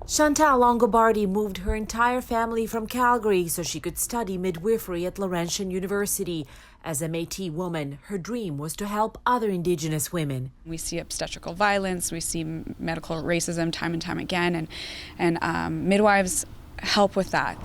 Chantal Longobardi moved her entire family from Calgary so she could study midwifery at Laurentian University. As a Métis woman, her dream was to help other Indigenous women. We see obstetrical violence, we see medical racism time and time again, and midwives help with that.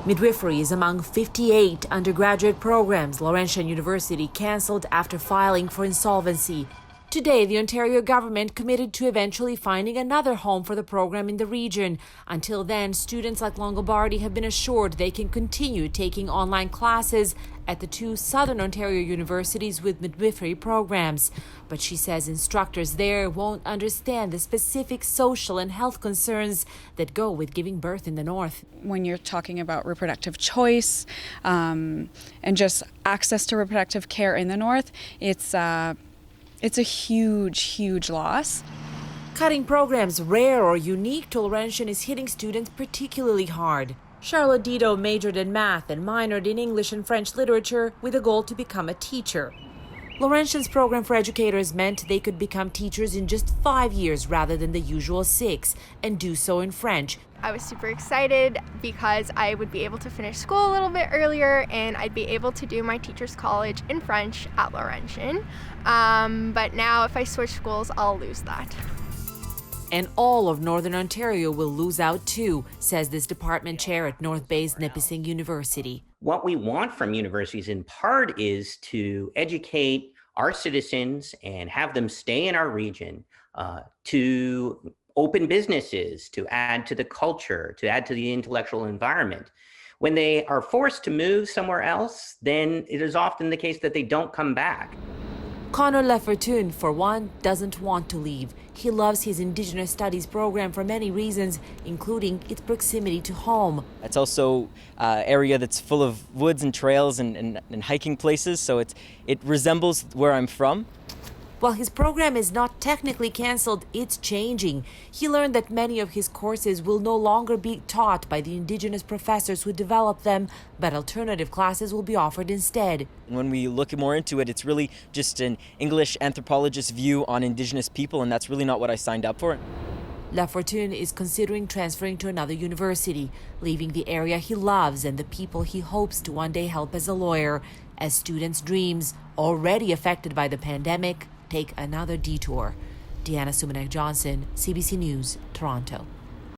Midwifery is among 58 undergraduate programs Laurentian University cancelled after filing for insolvency. Today, the Ontario government committed to eventually finding another home for the program in the region. Until then, students like Longobardi have been assured they can continue taking online classes at the two Southern Ontario universities with midwifery programs. But she says instructors there won't understand the specific social and health concerns that go with giving birth in the North. When you're talking about reproductive choice and just access to reproductive care in the North, it's a huge, huge loss. Cutting programs rare or unique to Laurentian is hitting students particularly hard. Charlotte Dido majored in math and minored in English and French literature with a goal to become a teacher. Laurentian's program for educators meant they could become teachers in just 5 years rather than the usual 6, and do so in French. I was super excited because I would be able to finish school a little bit earlier and I'd be able to do my teacher's college in French at Laurentian. But now if I switch schools, I'll lose that. And all of Northern Ontario will lose out too, says this department chair at North Bay's Nipissing University. What we want from universities in part is to educate our citizens and have them stay in our region, to open businesses, to add to the culture, to add to the intellectual environment. When they are forced to move somewhere else, then it is often the case that they don't come back. Connor Lefortune, for one, doesn't want to leave. He loves his Indigenous Studies program for many reasons, including its proximity to home. It's also an area that's full of woods and trails and hiking places, so it resembles where I'm from. While his program is not technically cancelled, it's changing. He learned that many of his courses will no longer be taught by the Indigenous professors who developed them, but alternative classes will be offered instead. When we look more into it, it's really just an English anthropologist view on Indigenous people, and that's really not what I signed up for. Lafortune is considering transferring to another university, leaving the area he loves and the people he hopes to one day help as a lawyer, as students' dreams, already affected by the pandemic, take another detour. Sumanac-Johnson, CBC News, Toronto.